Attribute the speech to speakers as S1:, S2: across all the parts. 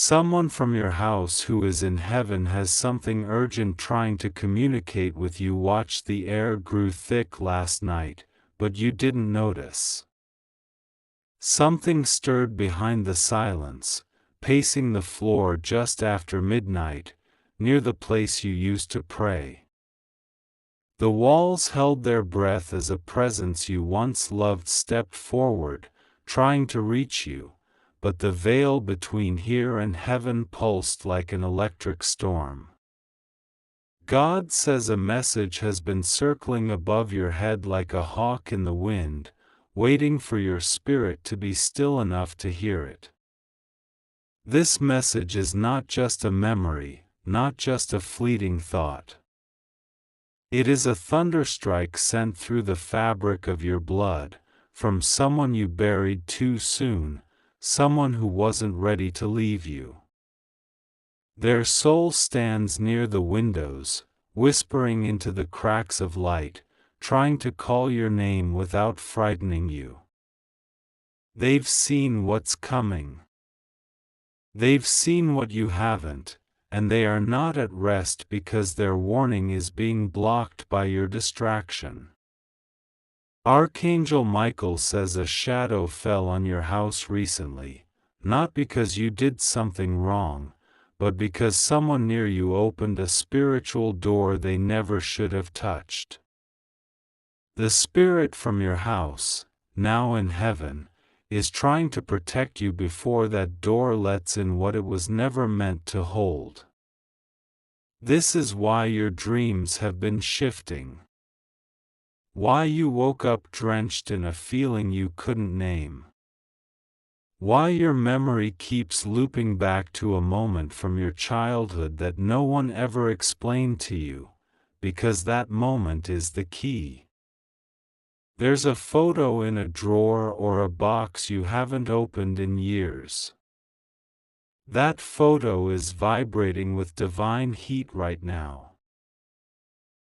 S1: Someone from your house who is in heaven has something urgent trying to communicate with you. Watch, the air grew thick last night, but you didn't notice. Something stirred behind the silence, pacing the floor just after midnight, near the place you used to pray. The walls held their breath as a presence you once loved stepped forward, trying to reach you, but the veil between here and heaven pulsed like an electric storm. God says a message has been circling above your head like a hawk in the wind, waiting for your spirit to be still enough to hear it. This message is not just a memory, not just a fleeting thought. It is a thunderstrike sent through the fabric of your blood, from someone you buried too soon, someone who wasn't ready to leave you. Their soul stands near the windows, whispering into the cracks of light, trying to call your name without frightening you. They've seen what's coming. They've seen what you haven't, and they are not at rest because their warning is being blocked by your distraction. Archangel Michael says a shadow fell on your house recently, not because you did something wrong, but because someone near you opened a spiritual door they never should have touched. The spirit from your house, now in heaven, is trying to protect you before that door lets in what it was never meant to hold. This is why your dreams have been shifting. Why you woke up drenched in a feeling you couldn't name. Why your memory keeps looping back to a moment from your childhood that no one ever explained to you, because that moment is the key. There's a photo in a drawer or a box you haven't opened in years. That photo is vibrating with divine heat right now.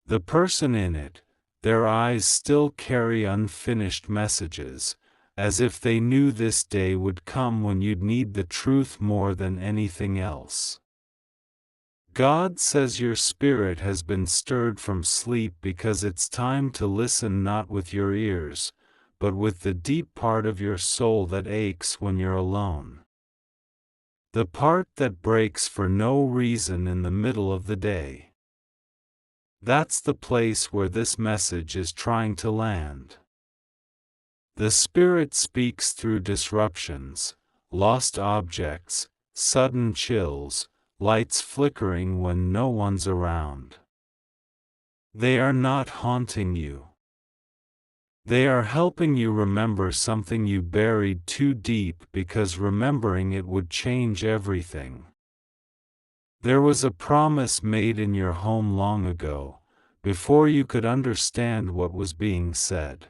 S1: The person in it, their eyes still carry unfinished messages, as if they knew this day would come when you'd need the truth more than anything else. God says your spirit has been stirred from sleep because it's time to listen, not with your ears, but with the deep part of your soul that aches when you're alone. The part that breaks for no reason in the middle of the day. That's the place where this message is trying to land. The Spirit speaks through disruptions, lost objects, sudden chills, lights flickering when no one's around. They are not haunting you. They are helping you remember something you buried too deep because remembering it would change everything. There was a promise made in your home long ago, before you could understand what was being said.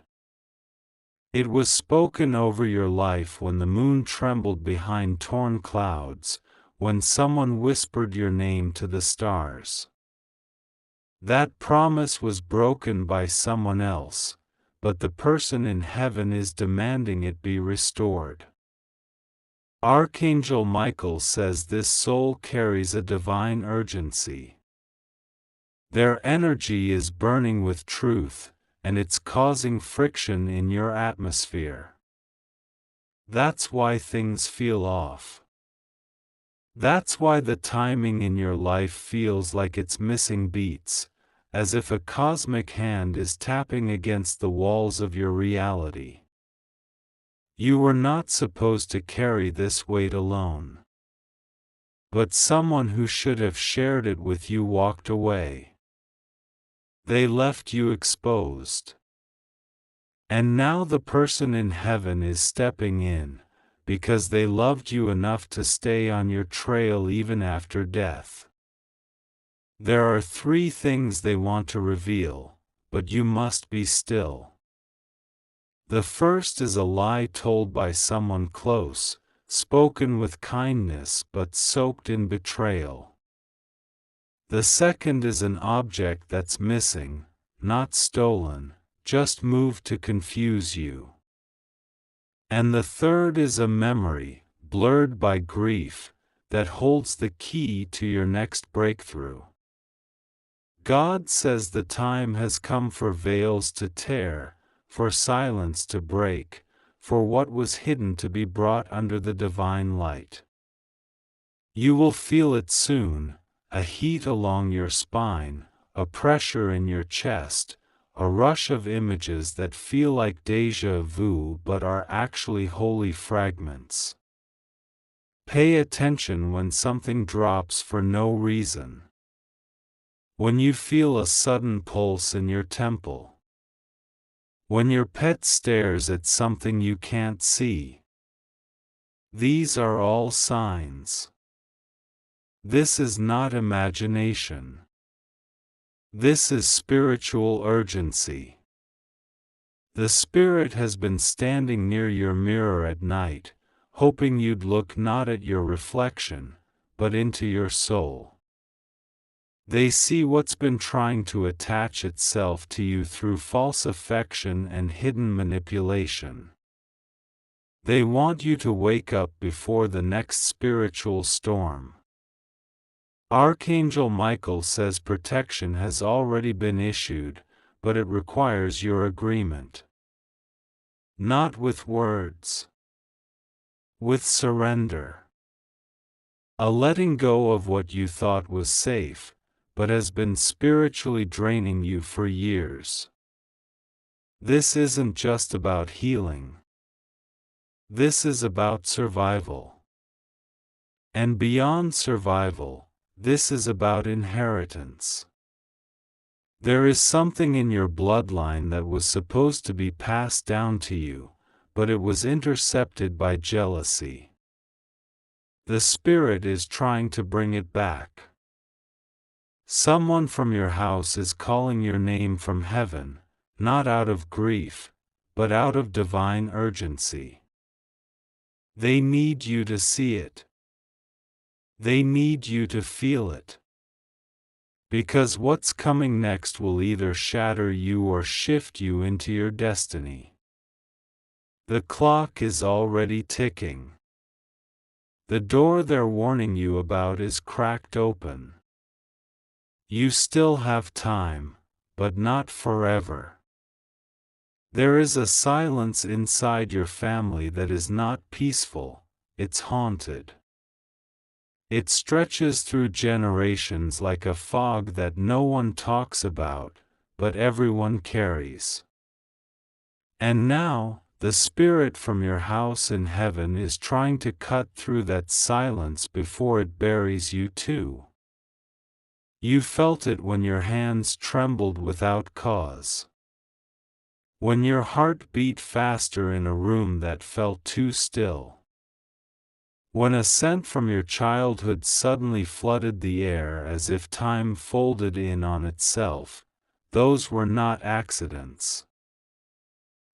S1: It was spoken over your life when the moon trembled behind torn clouds, when someone whispered your name to the stars. That promise was broken by someone else, but the person in heaven is demanding it be restored. Archangel Michael says this soul carries a divine urgency. Their energy is burning with truth, and it's causing friction in your atmosphere. That's why things feel off. That's why the timing in your life feels like it's missing beats, as if a cosmic hand is tapping against the walls of your reality. You were not supposed to carry this weight alone. But someone who should have shared it with you walked away. They left you exposed. And now the person in heaven is stepping in, because they loved you enough to stay on your trail even after death. There are 3 things they want to reveal, but you must be still. The first is a lie told by someone close, spoken with kindness but soaked in betrayal. The second is an object that's missing, not stolen, just moved to confuse you. And the third is a memory, blurred by grief, that holds the key to your next breakthrough. God says the time has come for veils to tear, for silence to break, for what was hidden to be brought under the divine light. You will feel it soon, a heat along your spine, a pressure in your chest, a rush of images that feel like déjà vu but are actually holy fragments. Pay attention when something drops for no reason. When you feel a sudden pulse in your temple. When your pet stares at something you can't see. These are all signs. This is not imagination. This is spiritual urgency. The Spirit has been standing near your mirror at night, hoping you'd look not at your reflection, but into your soul. They see what's been trying to attach itself to you through false affection and hidden manipulation. They want you to wake up before the next spiritual storm. Archangel Michael says protection has already been issued, but it requires your agreement. Not with words. With surrender. A letting go of what you thought was safe, but has been spiritually draining you for years. This isn't just about healing. This is about survival. And beyond survival, this is about inheritance. There is something in your bloodline that was supposed to be passed down to you, but it was intercepted by jealousy. The Spirit is trying to bring it back. Someone from your house is calling your name from heaven, not out of grief, but out of divine urgency. They need you to see it. They need you to feel it. Because what's coming next will either shatter you or shift you into your destiny. The clock is already ticking. The door they're warning you about is cracked open. You still have time, but not forever. There is a silence inside your family that is not peaceful, it's haunted. It stretches through generations like a fog that no one talks about, but everyone carries. And now, the Spirit from your house in heaven is trying to cut through that silence before it buries you too. You felt it when your hands trembled without cause. When your heart beat faster in a room that felt too still. When a scent from your childhood suddenly flooded the air as if time folded in on itself, those were not accidents.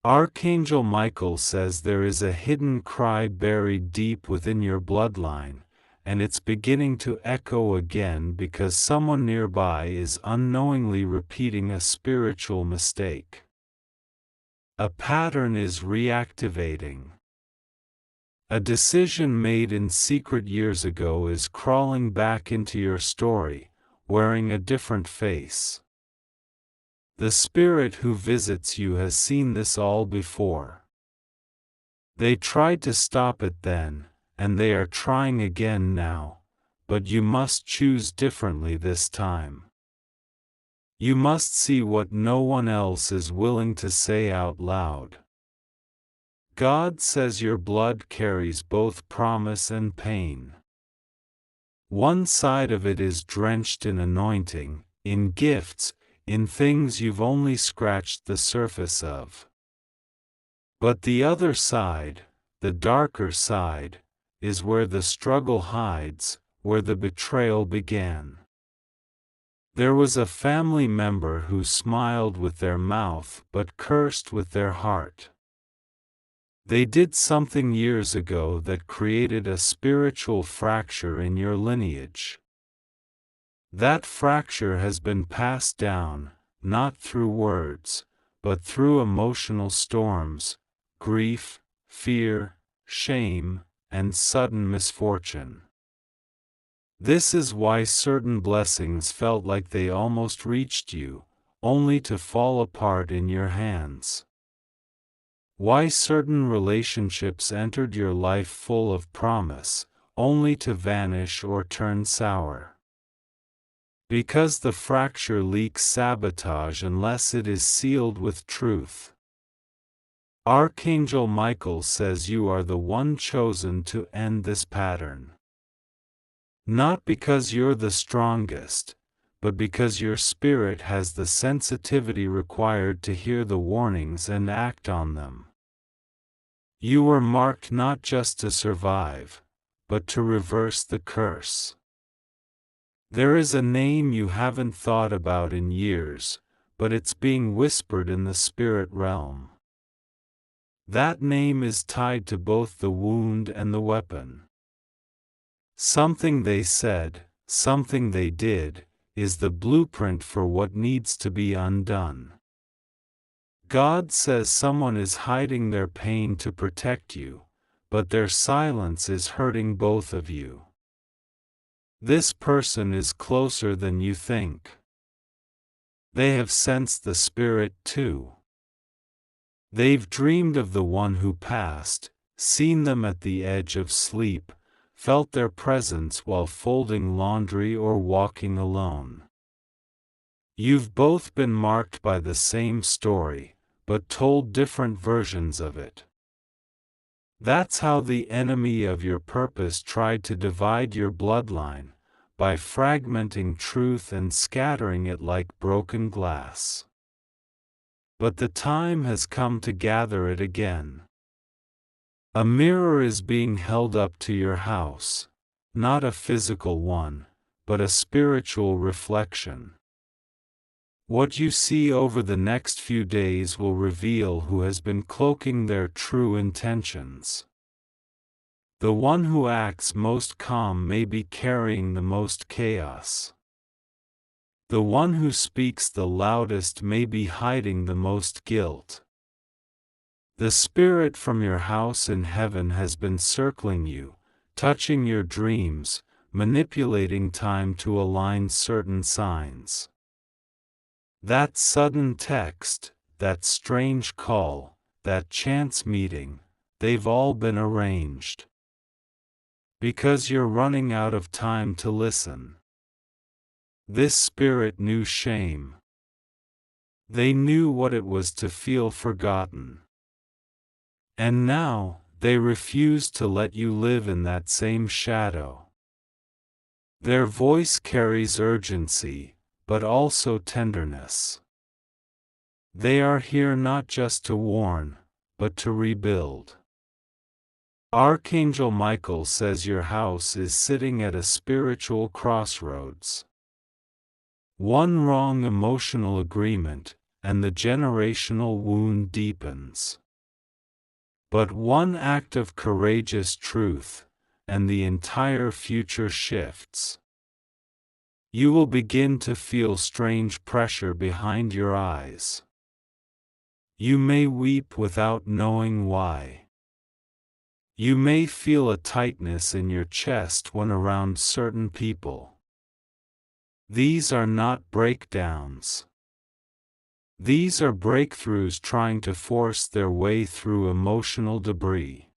S1: Archangel Michael says there is a hidden cry buried deep within your bloodline, and it's beginning to echo again because someone nearby is unknowingly repeating a spiritual mistake. A pattern is reactivating. A decision made in secret years ago is crawling back into your story, wearing a different face. The Spirit who visits you has seen this all before. They tried to stop it then, and they are trying again now, but you must choose differently this time. You must see what no one else is willing to say out loud. God says your blood carries both promise and pain. One side of it is drenched in anointing, in gifts, in things you've only scratched the surface of. But the other side, the darker side, is where the struggle hides, where the betrayal began. There was a family member who smiled with their mouth but cursed with their heart. They did something years ago that created a spiritual fracture in your lineage. That fracture has been passed down, not through words, but through emotional storms, grief, fear, shame, and sudden misfortune. This is why certain blessings felt like they almost reached you, only to fall apart in your hands. Why certain relationships entered your life full of promise, only to vanish or turn sour. Because the fracture leaks sabotage unless it is sealed with truth. Archangel Michael says you are the one chosen to end this pattern. Not because you're the strongest, but because your spirit has the sensitivity required to hear the warnings and act on them. You were marked not just to survive, but to reverse the curse. There is a name you haven't thought about in years, but it's being whispered in the spirit realm. That name is tied to both the wound and the weapon. Something they said, something they did, is the blueprint for what needs to be undone. God says someone is hiding their pain to protect you, but their silence is hurting both of you. This person is closer than you think. They have sensed the spirit too. They've dreamed of the one who passed, seen them at the edge of sleep, felt their presence while folding laundry or walking alone. You've both been marked by the same story, but told different versions of it. That's how the enemy of your purpose tried to divide your bloodline, by fragmenting truth and scattering it like broken glass. But the time has come to gather it again. A mirror is being held up to your house, not a physical one, but a spiritual reflection. What you see over the next few days will reveal who has been cloaking their true intentions. The one who acts most calm may be carrying the most chaos. The one who speaks the loudest may be hiding the most guilt. The spirit from your house in heaven has been circling you, touching your dreams, manipulating time to align certain signs. That sudden text, that strange call, that chance meeting, they've all been arranged. Because you're running out of time to listen. This spirit knew shame. They knew what it was to feel forgotten. And now, they refuse to let you live in that same shadow. Their voice carries urgency, but also tenderness. They are here not just to warn, but to rebuild. Archangel Michael says your house is sitting at a spiritual crossroads. One wrong emotional agreement, and the generational wound deepens. But one act of courageous truth, and the entire future shifts. You will begin to feel strange pressure behind your eyes. You may weep without knowing why. You may feel a tightness in your chest when around certain people. These are not breakdowns. These are breakthroughs trying to force their way through emotional debris.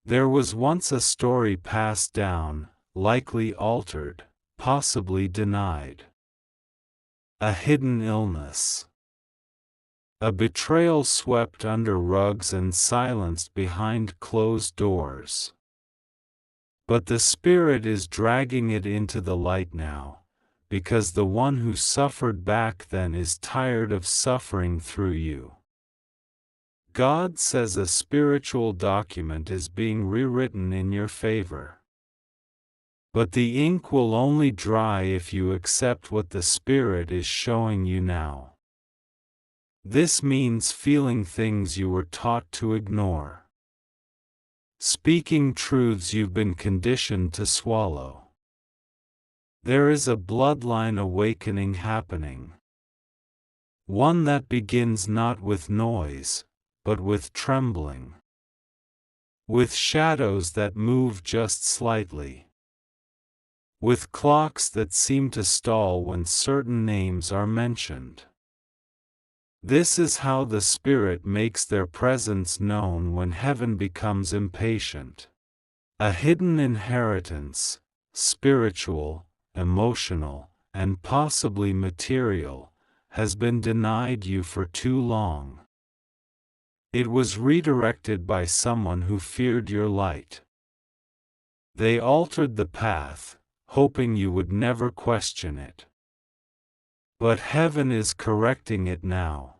S1: There was once a story passed down, likely altered, possibly denied. A hidden illness. A betrayal swept under rugs and silenced behind closed doors. But the spirit is dragging it into the light now, because the one who suffered back then is tired of suffering through you. God says a spiritual document is being rewritten in your favor. But the ink will only dry if you accept what the Spirit is showing you now. This means feeling things you were taught to ignore. Speaking truths you've been conditioned to swallow. There is a bloodline awakening happening. One that begins not with noise, but with trembling. With shadows that move just slightly. with clocks that seem to stall when certain names are mentioned. This is how the Spirit makes their presence known when heaven becomes impatient. A hidden inheritance, spiritual, emotional, and possibly material, has been denied you for too long. It was redirected by someone who feared your light. They altered the path, hoping you would never question it. But heaven is correcting it now.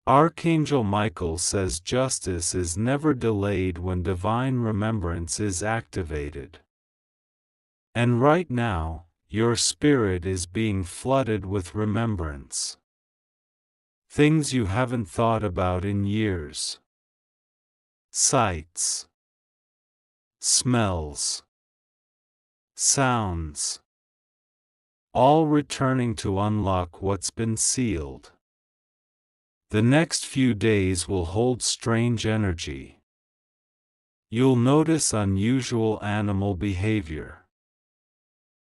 S1: Archangel Michael says justice is never delayed when divine remembrance is activated. And right now, your spirit is being flooded with remembrance. Things you haven't thought about in years. Sights. Smells. Sounds. All returning to unlock what's been sealed. The next few days will hold strange energy. You'll notice unusual animal behavior.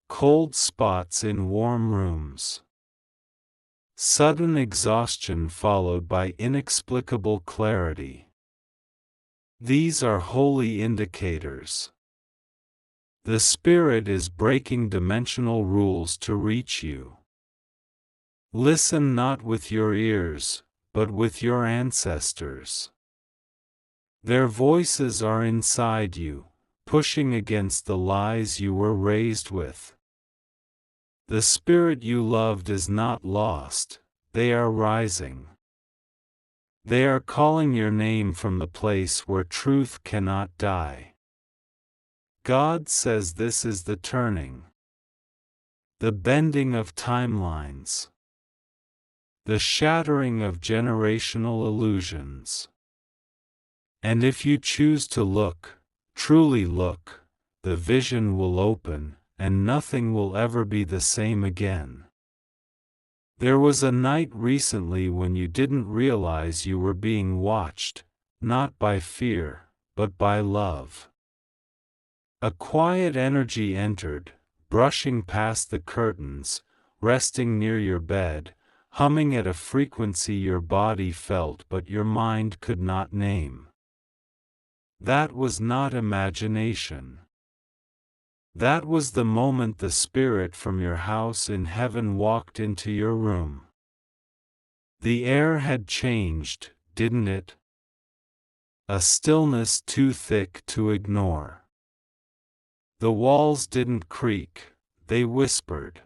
S1: Cold spots in warm rooms. Sudden exhaustion followed by inexplicable clarity. These are holy indicators. The Spirit is breaking dimensional rules to reach you. Listen not with your ears, but with your ancestors. Their voices are inside you, pushing against the lies you were raised with. The spirit you loved is not lost, they are rising. They are calling your name from the place where truth cannot die. God says this is the turning. The bending of timelines. The shattering of generational illusions. And if you choose to look, truly look, the vision will open, and nothing will ever be the same again. There was a night recently when you didn't realize you were being watched, not by fear, but by love. A quiet energy entered, brushing past the curtains, resting near your bed, humming at a frequency your body felt but your mind could not name. That was not imagination. That was the moment the Spirit from your house in heaven walked into your room. The air had changed, didn't it? A stillness too thick to ignore. The walls didn't creak, they whispered.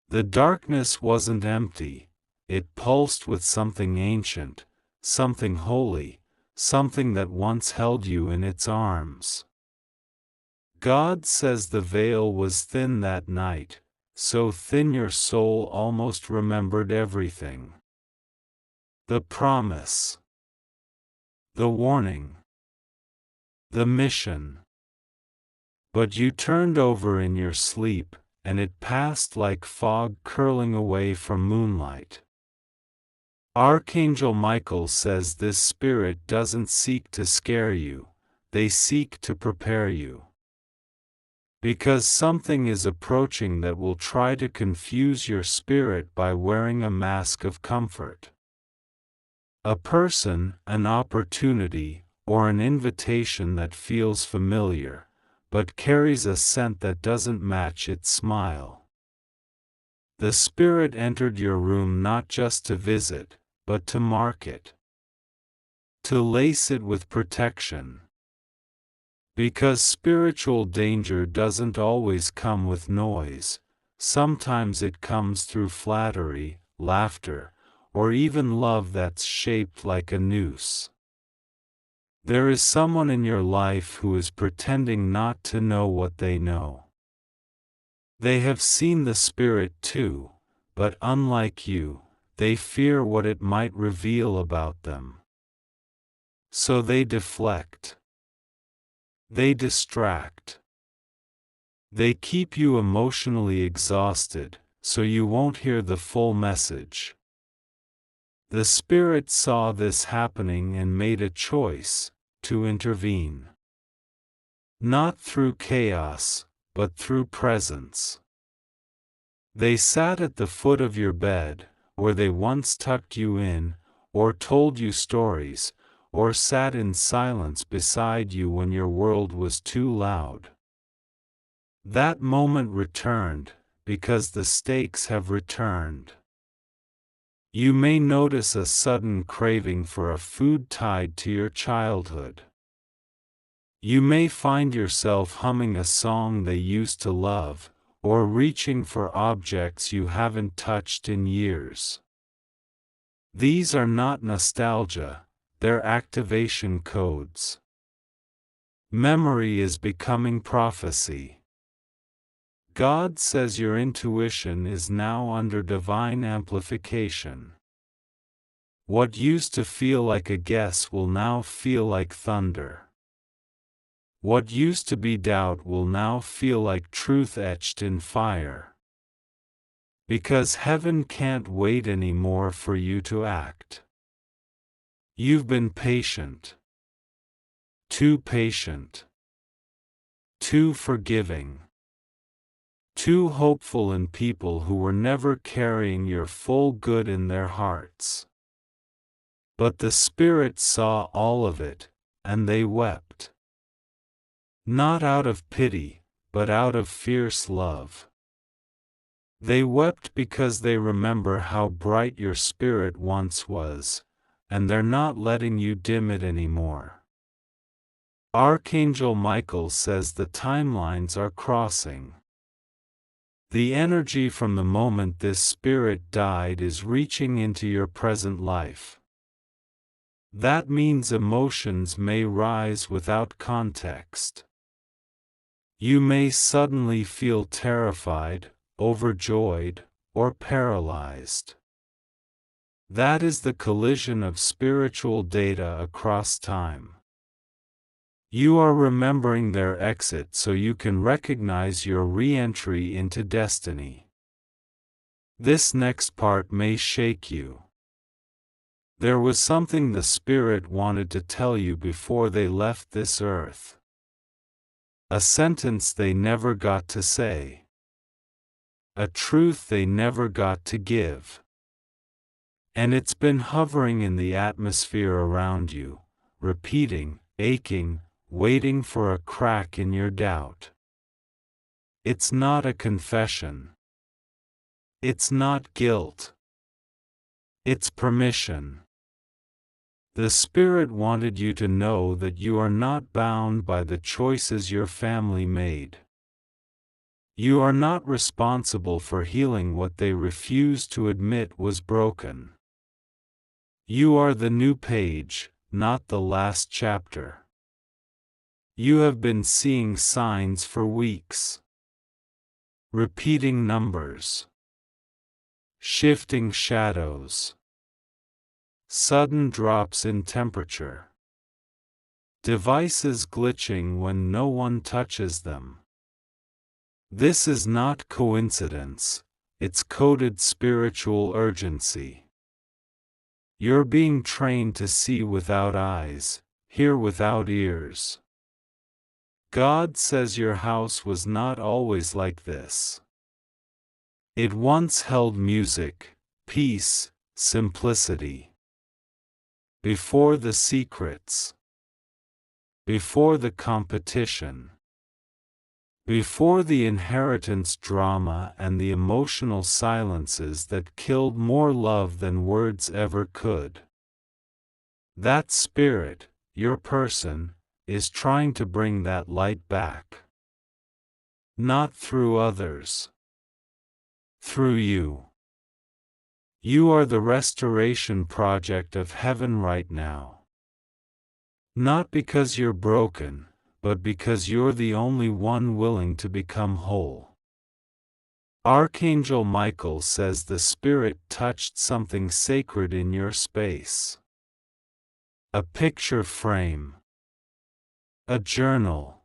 S1: The darkness wasn't empty, it pulsed with something ancient, something holy, something that once held you in its arms. God says the veil was thin that night, so thin your soul almost remembered everything. The promise. The warning. The mission. But you turned over in your sleep, and it passed like fog curling away from moonlight. Archangel Michael says this spirit doesn't seek to scare you, they seek to prepare you. Because something is approaching that will try to confuse your spirit by wearing a mask of comfort. A person, an opportunity, or an invitation that feels familiar, but carries a scent that doesn't match its smile. The Spirit entered your room not just to visit, but to mark it. To lace it with protection. Because spiritual danger doesn't always come with noise, sometimes it comes through flattery, laughter, or even love that's shaped like a noose. There is someone in your life who is pretending not to know what they know. They have seen the Spirit too, but unlike you, they fear what it might reveal about them. So they deflect. They distract. They keep you emotionally exhausted, so you won't hear the full message. The Spirit saw this happening and made a choice to intervene. Not through chaos, but through presence. They sat at the foot of your bed, where they once tucked you in, or told you stories, or sat in silence beside you when your world was too loud. That moment returned, because the stakes have returned. You may notice a sudden craving for a food tied to your childhood. You may find yourself humming a song they used to love, or reaching for objects you haven't touched in years. These are not nostalgia, they're activation codes. Memory is becoming prophecy. God says your intuition is now under divine amplification. What used to feel like a guess will now feel like thunder. What used to be doubt will now feel like truth etched in fire. Because heaven can't wait anymore for you to act. You've been patient. Too patient. Too forgiving. Too hopeful in people who were never carrying your full good in their hearts. But the Spirit saw all of it, and they wept. Not out of pity, but out of fierce love. They wept because they remember how bright your spirit once was, and they're not letting you dim it anymore. Archangel Michael says the timelines are crossing. The energy from the moment this spirit died is reaching into your present life. That means emotions may rise without context. You may suddenly feel terrified, overjoyed, or paralyzed. That is the collision of spiritual data across time. You are remembering their exit so you can recognize your re-entry into destiny. This next part may shake you. There was something the Spirit wanted to tell you before they left this earth. A sentence they never got to say. A truth they never got to give. And it's been hovering in the atmosphere around you, repeating, aching, waiting for a crack in your doubt. It's not a confession. It's not guilt. It's permission. The Spirit wanted you to know that you are not bound by the choices your family made. You are not responsible for healing what they refused to admit was broken. You are the new page, not the last chapter. You have been seeing signs for weeks. Repeating numbers. Shifting shadows. Sudden drops in temperature. Devices glitching when no one touches them. This is not coincidence, it's coded spiritual urgency. You're being trained to see without eyes, hear without ears. God says your house was not always like this. It once held music, peace, simplicity. Before the secrets. Before the competition. Before the inheritance drama and the emotional silences that killed more love than words ever could. That spirit, your person, is trying to bring that light back. Not through others. Through you. You are the restoration project of heaven right now. Not because you're broken, but because you're the only one willing to become whole. Archangel Michael says the Spirit touched something sacred in your space. A picture frame. A journal.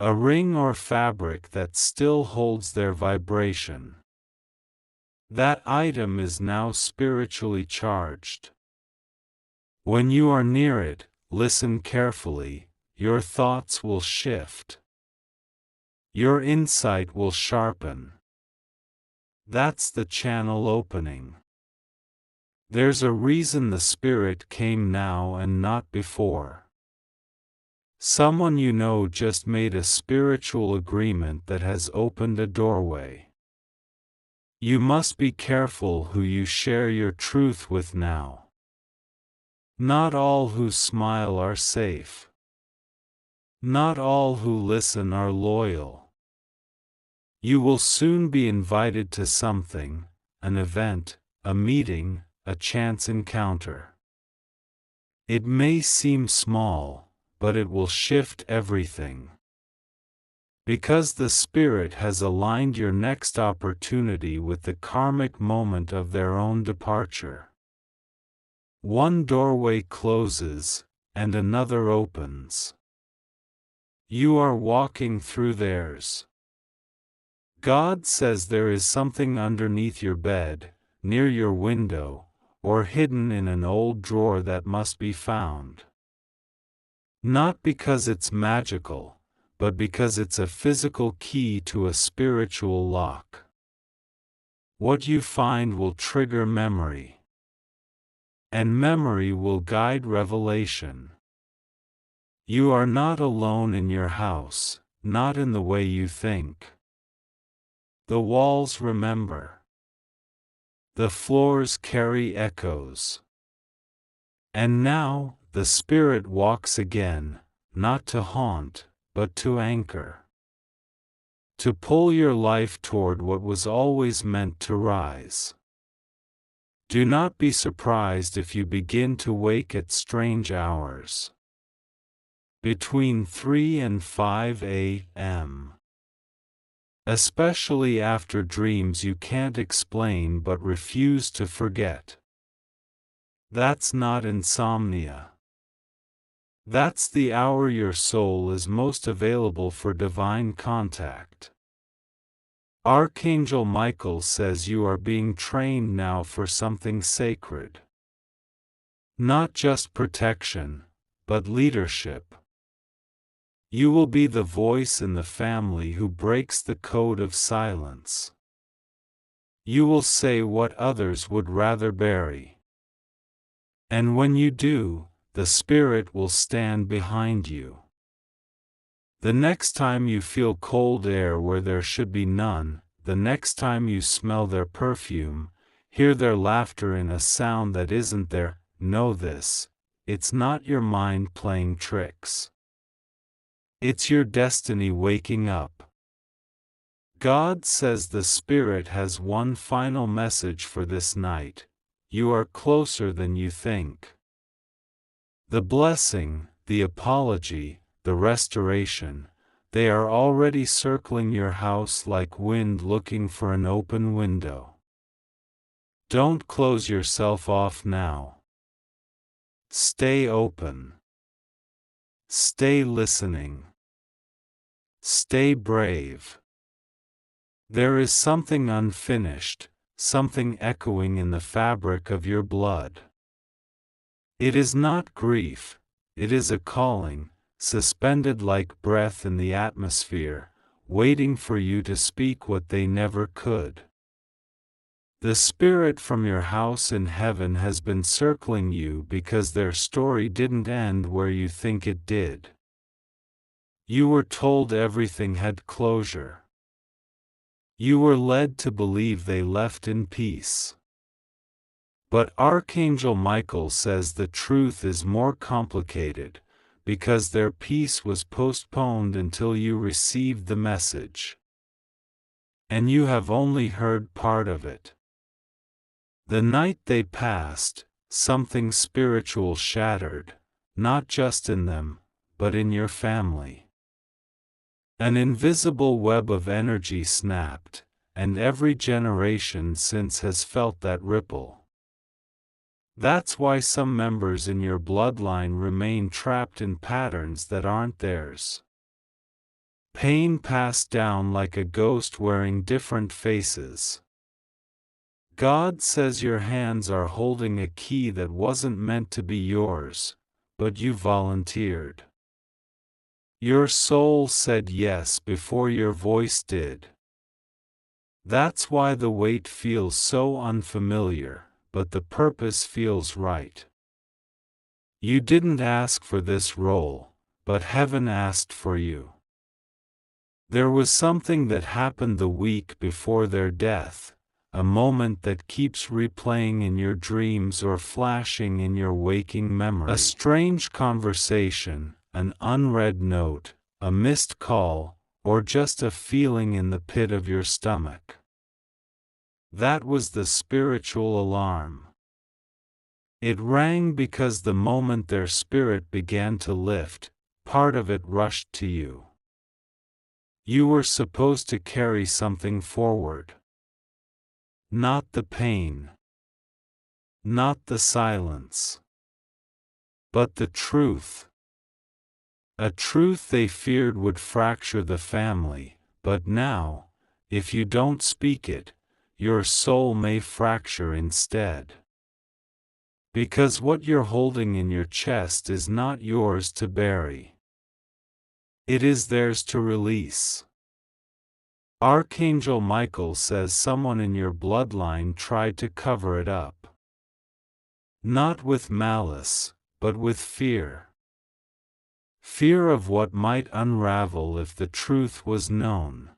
S1: A ring or fabric that still holds their vibration. That item is now spiritually charged. When you are near it, listen carefully, your thoughts will shift. Your insight will sharpen. That's the channel opening. There's a reason the Spirit came now and not before. Someone you know just made a spiritual agreement that has opened a doorway. You must be careful who you share your truth with now. Not all who smile are safe. Not all who listen are loyal. You will soon be invited to something, an event, a meeting, a chance encounter. It may seem small, but it will shift everything. Because the Spirit has aligned your next opportunity with the karmic moment of their own departure. One doorway closes, and another opens. You are walking through theirs. God says there is something underneath your bed, near your window, or hidden in an old drawer that must be found. Not because it's magical, but because it's a physical key to a spiritual lock. What you find will trigger memory. And memory will guide revelation. You are not alone in your house, not in the way you think. The walls remember. The floors carry echoes. And now, the Spirit walks again, not to haunt, but to anchor. To pull your life toward what was always meant to rise. Do not be surprised if you begin to wake at strange hours. Between 3 and 5 a.m. Especially after dreams you can't explain but refuse to forget. That's not insomnia. That's the hour your soul is most available for divine contact. Archangel Michael says you are being trained now for something sacred. Not just protection, but leadership. You will be the voice in the family who breaks the code of silence. You will say what others would rather bury. And when you do, the Spirit will stand behind you. The next time you feel cold air where there should be none, the next time you smell their perfume, hear their laughter in a sound that isn't there, know this: it's not your mind playing tricks. It's your destiny waking up. God says the Spirit has one final message for this night: you are closer than you think. The blessing, the apology, the restoration, they are already circling your house like wind looking for an open window. Don't close yourself off now. Stay open. Stay listening. Stay brave. There is something unfinished, something echoing in the fabric of your blood. It is not grief, it is a calling, suspended like breath in the atmosphere, waiting for you to speak what they never could. The Spirit from your house in heaven has been circling you because their story didn't end where you think it did. You were told everything had closure. You were led to believe they left in peace. But Archangel Michael says the truth is more complicated, because their peace was postponed until you received the message. And you have only heard part of it. The night they passed, something spiritual shattered, not just in them, but in your family. An invisible web of energy snapped, and every generation since has felt that ripple. That's why some members in your bloodline remain trapped in patterns that aren't theirs. Pain passed down like a ghost wearing different faces. God says your hands are holding a key that wasn't meant to be yours, but you volunteered. Your soul said yes before your voice did. That's why the weight feels so unfamiliar, but the purpose feels right. You didn't ask for this role, but heaven asked for you. There was something that happened the week before their death, a moment that keeps replaying in your dreams or flashing in your waking memory. A strange conversation, an unread note, a missed call, or just a feeling in the pit of your stomach. That was the spiritual alarm. It rang because the moment their spirit began to lift, part of it rushed to you. You were supposed to carry something forward. Not the pain. Not the silence. But the truth. A truth they feared would fracture the family, but now, if you don't speak it, your soul may fracture instead. Because what you're holding in your chest is not yours to bury. It is theirs to release. Archangel Michael says someone in your bloodline tried to cover it up. Not with malice, but with fear. Fear of what might unravel if the truth was known.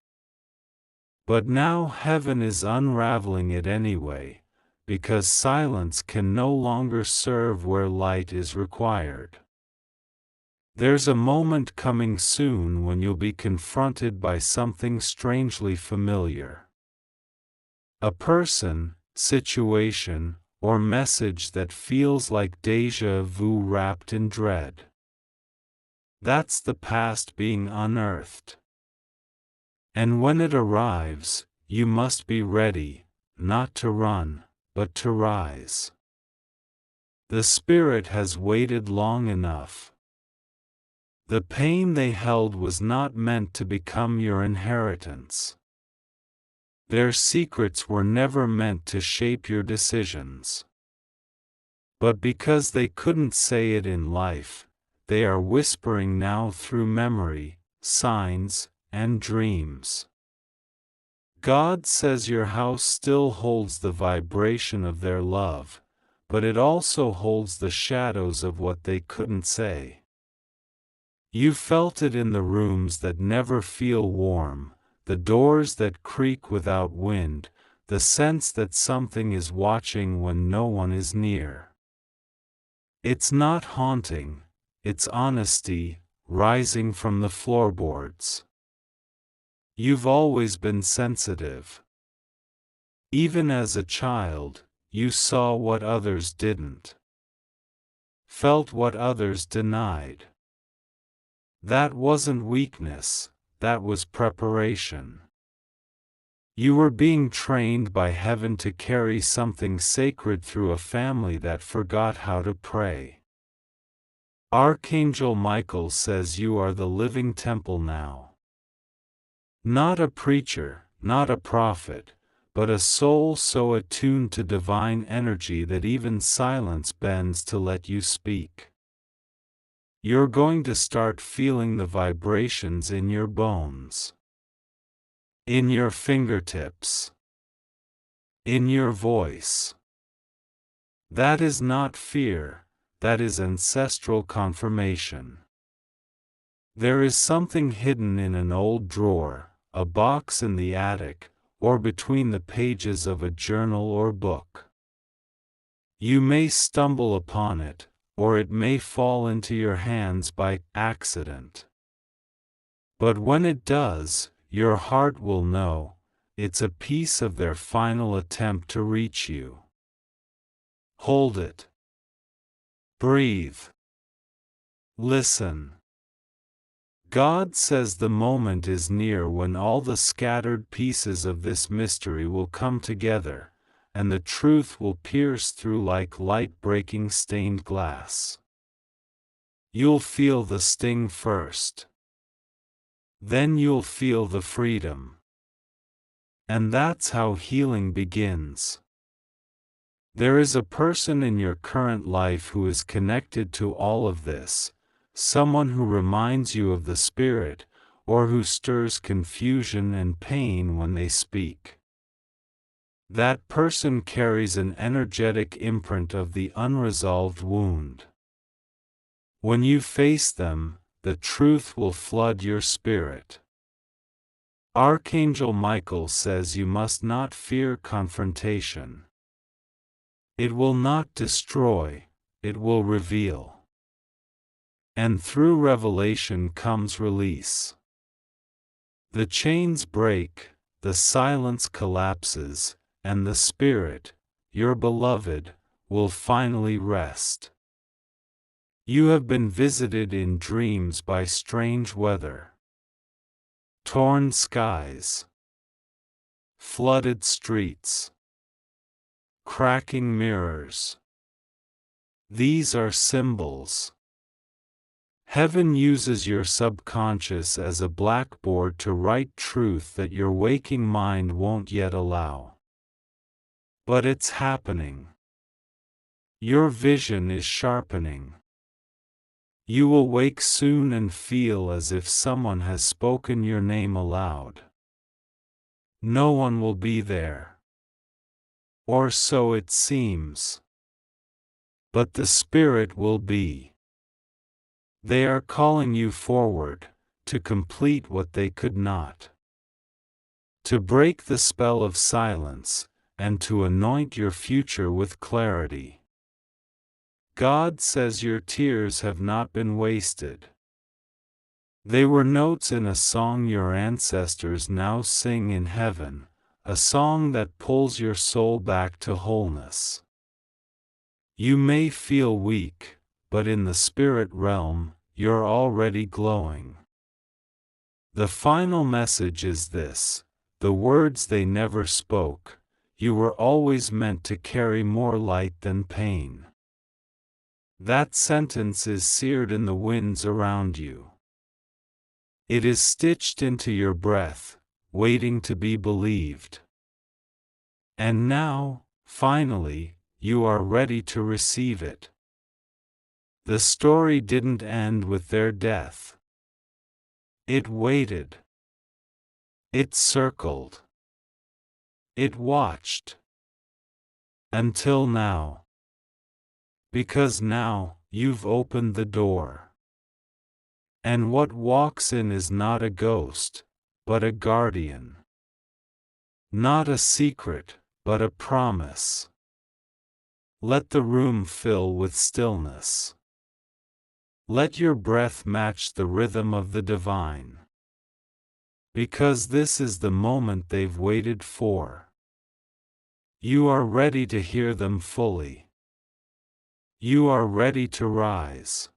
S1: But now heaven is unraveling it anyway, because silence can no longer serve where light is required. There's a moment coming soon when you'll be confronted by something strangely familiar. A person, situation, or message that feels like déjà vu wrapped in dread. That's the past being unearthed. And when it arrives, you must be ready, not to run, but to rise. The spirit has waited long enough. The pain they held was not meant to become your inheritance. Their secrets were never meant to shape your decisions. But because they couldn't say it in life, they are whispering now through memory, signs, and dreams. God says your house still holds the vibration of their love, but it also holds the shadows of what they couldn't say. You felt it in the rooms that never feel warm, the doors that creak without wind, the sense that something is watching when no one is near. It's not haunting, it's honesty, rising from the floorboards. You've always been sensitive. Even as a child, you saw what others didn't. Felt what others denied. That wasn't weakness, that was preparation. You were being trained by heaven to carry something sacred through a family that forgot how to pray. Archangel Michael says you are the living temple now. Not a preacher, not a prophet, but a soul so attuned to divine energy that even silence bends to let you speak. You're going to start feeling the vibrations in your bones. In your fingertips. In your voice. That is not fear, that is ancestral confirmation. There is something hidden in an old drawer, a box in the attic, or between the pages of a journal or book. You may stumble upon it, or it may fall into your hands by accident. But when it does, your heart will know, it's a piece of their final attempt to reach you. Hold it. Breathe. Listen. God says the moment is near when all the scattered pieces of this mystery will come together, and the truth will pierce through like light-breaking stained glass. You'll feel the sting first. Then you'll feel the freedom. And that's how healing begins. There is a person in your current life who is connected to all of this, someone who reminds you of the Spirit, or who stirs confusion and pain when they speak. That person carries an energetic imprint of the unresolved wound. When you face them, the truth will flood your spirit. Archangel Michael says you must not fear confrontation. It will not destroy, it will reveal. And through revelation comes release. The chains break, the silence collapses, and the Spirit, your beloved, will finally rest. You have been visited in dreams by strange weather. Torn skies, flooded streets, cracking mirrors. These are symbols. Heaven uses your subconscious as a blackboard to write truth that your waking mind won't yet allow. But it's happening. Your vision is sharpening. You will wake soon and feel as if someone has spoken your name aloud. No one will be there. Or so it seems. But the Spirit will be. They are calling you forward, to complete what they could not. To break the spell of silence, and to anoint your future with clarity. God says your tears have not been wasted. They were notes in a song your ancestors now sing in heaven, a song that pulls your soul back to wholeness. You may feel weak, but in the spirit realm, you're already glowing. The final message is this: the words they never spoke, you were always meant to carry more light than pain. That sentence is seared in the winds around you. It is stitched into your breath, waiting to be believed. And now, finally, you are ready to receive it. The story didn't end with their death. It waited. It circled. It watched. Until now. Because now, you've opened the door. And what walks in is not a ghost, but a guardian. Not a secret, but a promise. Let the room fill with stillness. Let your breath match the rhythm of the divine. Because this is the moment they've waited for. You are ready to hear them fully. You are ready to rise.